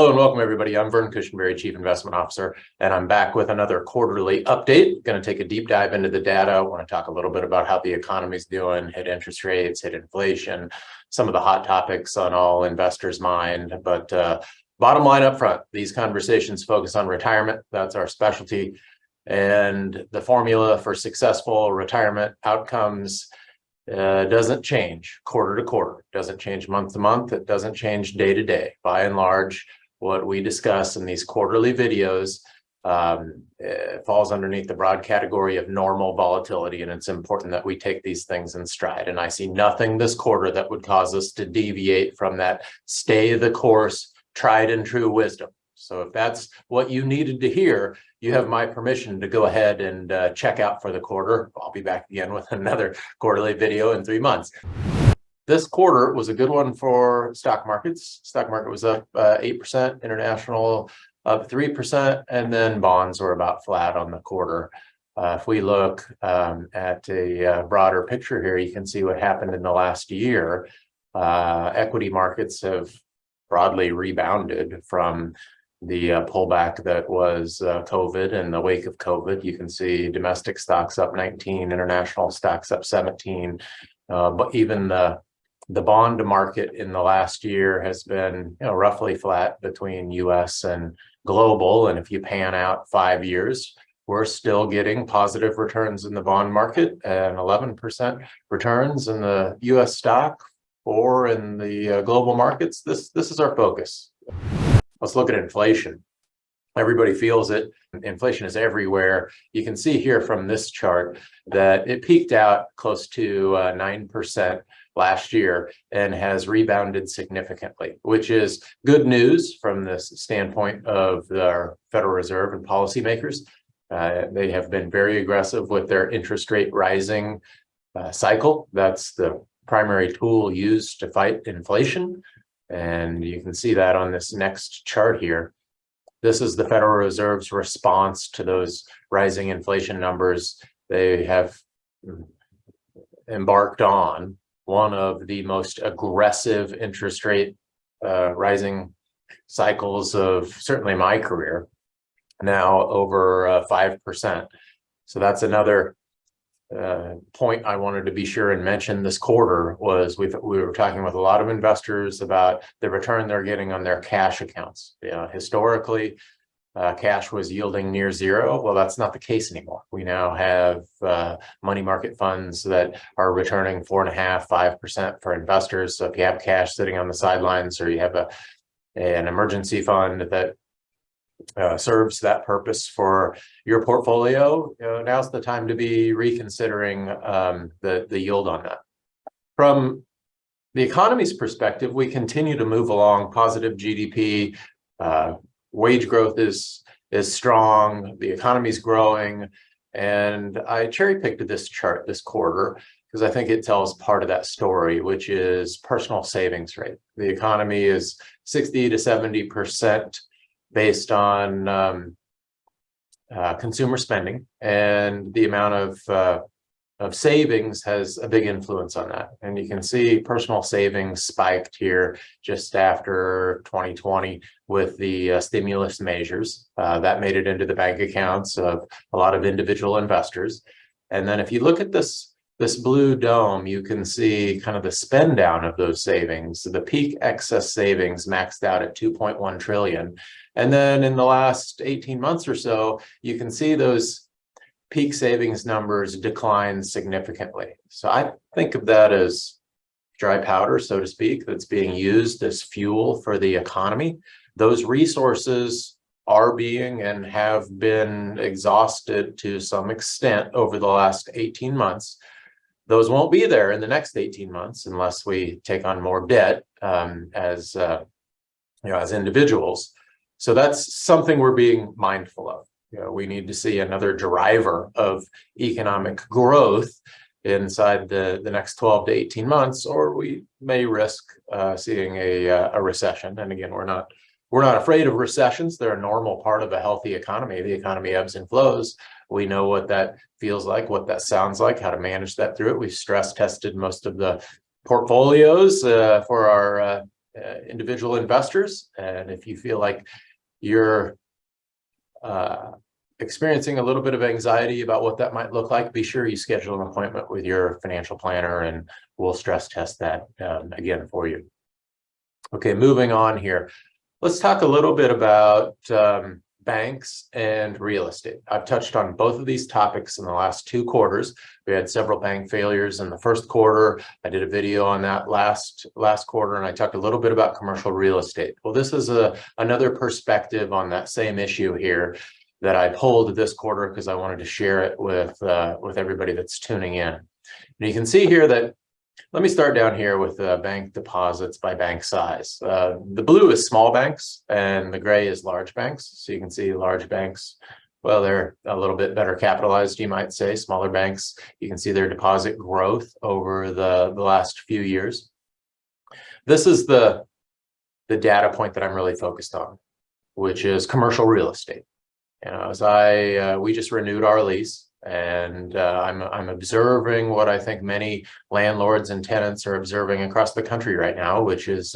Hello and welcome, everybody. I'm Vern Cushenberry, Chief Investment Officer, and I'm back with another quarterly update. Going to take a deep dive into the data. I want to talk a little bit about how the economy's doing, hit interest rates, hit inflation, some of the hot topics on all investors' mind. But bottom line up front, these conversations focus on retirement. That's our specialty. And the formula for successful retirement outcomes doesn't change quarter to quarter, doesn't change month to month, it doesn't change day to day. By and large, what we discuss in these quarterly videos falls underneath the broad category of normal volatility, and it's important that we take these things in stride. And I see nothing this quarter that would cause us to deviate from that stay the course, tried and true wisdom. So if that's what you needed to hear, you have my permission to go ahead and check out for the quarter. I'll be back again with another quarterly video in 3 months. This quarter was a good one for stock markets. Stock market was up 8%, international up 3%, and then bonds were about flat on the quarter. If we look at a broader picture here, you can see what happened in the last year. Equity markets have broadly rebounded from the pullback that was COVID. In the wake of COVID, you can see domestic stocks up 19, international stocks up 17. But even the bond market in the last year has been roughly flat between US and global. And if you pan out 5 years, we're still getting positive returns in the bond market and 11% returns in the US stock or in the global markets. This is our focus. Let's look at inflation. Everybody feels it. Inflation is everywhere. You can see here from this chart that it peaked out close to 9% last year and has rebounded significantly, which is good news from the standpoint of the Federal Reserve and policymakers. They have been very aggressive with their interest rate rising cycle. That's the primary tool used to fight inflation. And you can see that on this next chart here. This is the Federal Reserve's response to those rising inflation numbers. They have embarked on one of the most aggressive interest rate rising cycles of certainly my career, now over 5%. So that's another point I wanted to be sure and mention this quarter was we were talking with a lot of investors about the return they're getting on their cash accounts. Historically, cash was yielding near zero. Well, that's not the case anymore. We now have money market funds that are returning 4.5%, 5% for investors. So if you have cash sitting on the sidelines or you have an emergency fund that serves that purpose for your portfolio, now's the time to be reconsidering the yield on that. From the economy's perspective, we continue to move along. Positive GDP, wage growth is strong, the economy's growing, and I cherry-picked this chart this quarter because I think it tells part of that story, which is personal savings rate. The economy is 60 to 70% based on consumer spending, and the amount of savings has a big influence on that. And you can see personal savings spiked here just after 2020 with the stimulus measures. That made it into the bank accounts of a lot of individual investors. And then if you look at this blue dome, you can see kind of the spend down of those savings. So the peak excess savings maxed out at 2.1 trillion. And then in the last 18 months or so, you can see those peak savings numbers decline significantly. So I think of that as dry powder, so to speak, that's being used as fuel for the economy. Those resources are being and have been exhausted to some extent over the last 18 months. Those won't be there in the next 18 months unless we take on more debt as individuals. So that's something we're being mindful of. We need to see another driver of economic growth inside the next 12 to 18 months, or we may risk seeing a recession. And again, we're not afraid of recessions. They're a normal part of a healthy economy. The economy ebbs and flows. We know what that feels like, what that sounds like, how to manage that through it. We've stress tested most of the portfolios for our individual investors. And if you feel like you're experiencing a little bit of anxiety about what that might look like, be sure you schedule an appointment with your financial planner and we'll stress test that again for you. Okay, moving on here. Let's talk a little bit about banks and real estate. I've touched on both of these topics in the last 2 quarters. We had several bank failures in the first quarter. I did a video on that last quarter, and I talked a little bit about commercial real estate. Well, this is another perspective on that same issue here that I pulled this quarter because I wanted to share it with everybody that's tuning in. And you can see here that, let me start down here with bank deposits by bank size. The blue is small banks and the gray is large banks. So you can see large banks, well, they're a little bit better capitalized, you might say. Smaller banks, you can see their deposit growth over the last few years. This is the data point that I'm really focused on, which is commercial real estate. You know, as we just renewed our lease, and I'm observing what I think many landlords and tenants are observing across the country right now, which is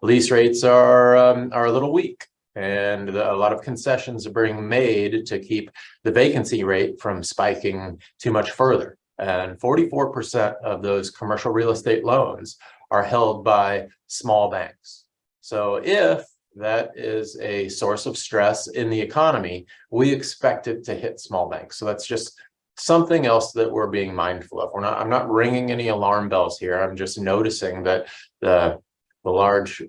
lease rates are a little weak, and a lot of concessions are being made to keep the vacancy rate from spiking too much further. And 44% of those commercial real estate loans are held by small banks. So if that is a source of stress in the economy, we expect it to hit small banks. So that's just something else that we're being mindful of. I'm not ringing any alarm bells here. I'm just noticing that the large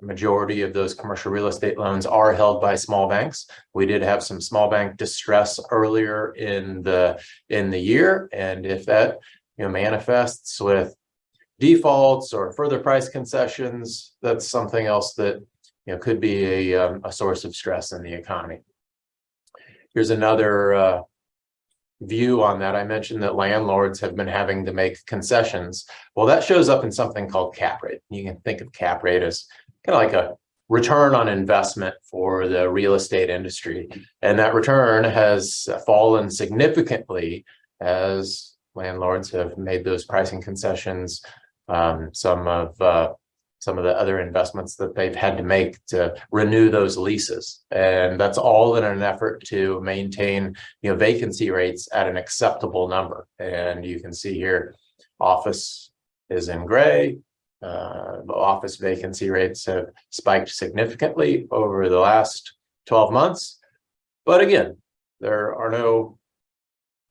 majority of those commercial real estate loans are held by small banks. We did have some small bank distress earlier in the year, and if that manifests with defaults or further price concessions, that's something else that could be a source of stress in the economy. Here's another view on that. I mentioned that landlords have been having to make concessions. Well, that shows up in something called cap rate. You can think of cap rate as kind of like a return on investment for the real estate industry. And that return has fallen significantly as landlords have made those pricing concessions. Some of the other investments that they've had to make to renew those leases. And that's all in an effort to maintain vacancy rates at an acceptable number. And you can see here, office is in gray. The office vacancy rates have spiked significantly over the last 12 months. But again, there are no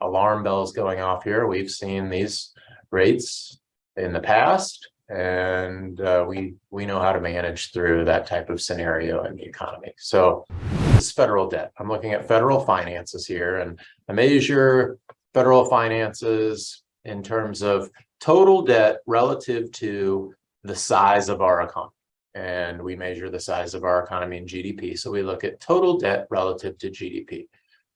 alarm bells going off here. We've seen these rates in the past, and we know how to manage through that type of scenario in the economy. So this is federal debt. I'm looking at federal finances here, and I measure federal finances in terms of total debt relative to the size of our economy. And we measure the size of our economy in GDP. So we look at total debt relative to GDP.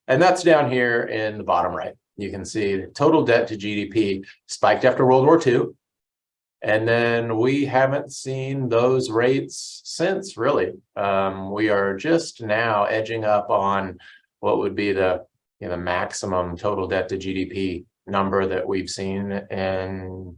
And that's down here in the bottom right. You can see total debt to GDP spiked after World War II. And then we haven't seen those rates since, really. We are just now edging up on what would be the maximum total debt to GDP number that we've seen in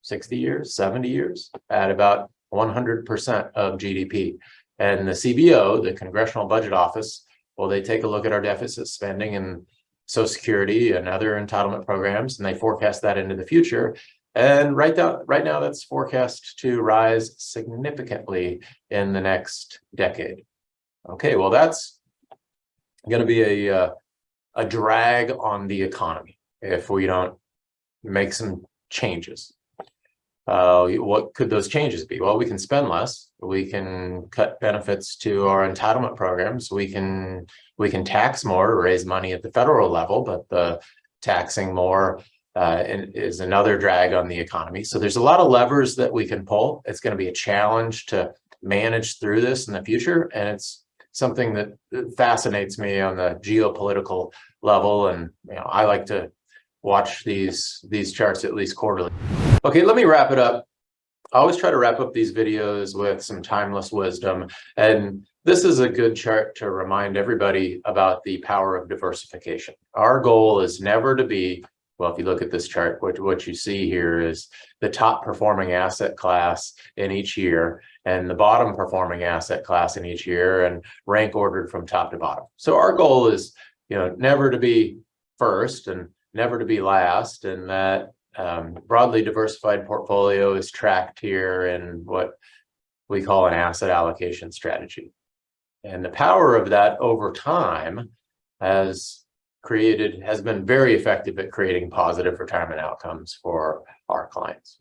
60 years, 70 years, at about 100% of GDP. And the CBO, the Congressional Budget Office, well, they take a look at our deficit spending and Social Security and other entitlement programs, and they forecast that into the future. And right now, that's forecast to rise significantly in the next decade. Okay, well, that's going to be a drag on the economy if we don't make some changes. What could those changes be? Well, we can spend less. We can cut benefits to our entitlement programs. We can tax more, raise money at the federal level, but the taxing more is another drag on the economy. So there's a lot of levers that we can pull. It's going to be a challenge to manage through this in the future, and it's something that fascinates me on the geopolitical level. And I like to watch these charts at least quarterly. Okay, let me wrap it up. I always try to wrap up these videos with some timeless wisdom, and this is a good chart to remind everybody about the power of diversification. Our goal is never to be Well, if you look at this chart, what you see here is the top performing asset class in each year and the bottom performing asset class in each year, and rank ordered from top to bottom. So our goal is, never to be first and never to be last, and that broadly diversified portfolio is tracked here in what we call an asset allocation strategy. And the power of that over time has been very effective at creating positive retirement outcomes for our clients.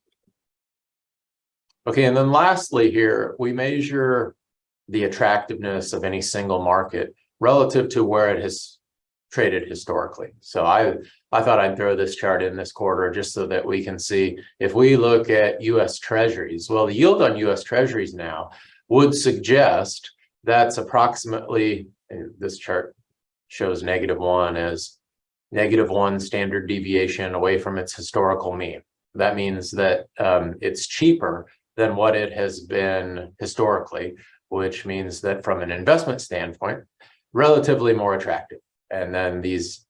Okay, and then lastly here, we measure the attractiveness of any single market relative to where it has traded historically. So I thought I'd throw this chart in this quarter just so that we can see, if we look at US Treasuries, well, the yield on US Treasuries now would suggest that's approximately, this chart shows -1 as -1 standard deviation away from its historical mean. That means that it's cheaper than what it has been historically, which means that from an investment standpoint, relatively more attractive. And then these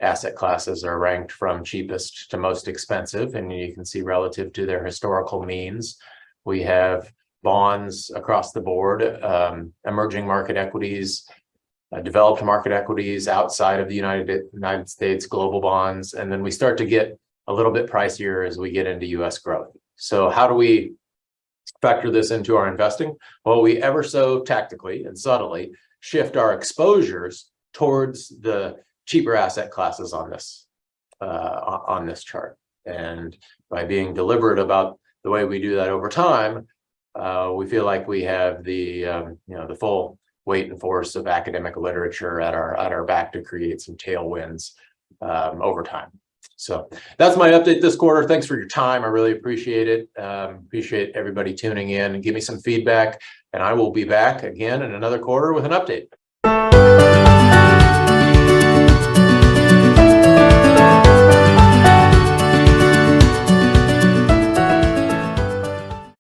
asset classes are ranked from cheapest to most expensive, and you can see relative to their historical means. We have bonds across the board, emerging market equities, developed market equities outside of the United States, global bonds, and then we start to get a little bit pricier as we get into US growth. So how do we factor this into our investing? Well, we ever so tactically and subtly shift our exposures towards the cheaper asset classes on this chart. And by being deliberate about the way we do that over time, we feel like we have the the full weight and force of academic literature at our back to create some tailwinds over time. So that's my update this quarter. Thanks for your time. I really appreciate it. Appreciate everybody tuning in, and give me some feedback, and I will be back again in another quarter with an update.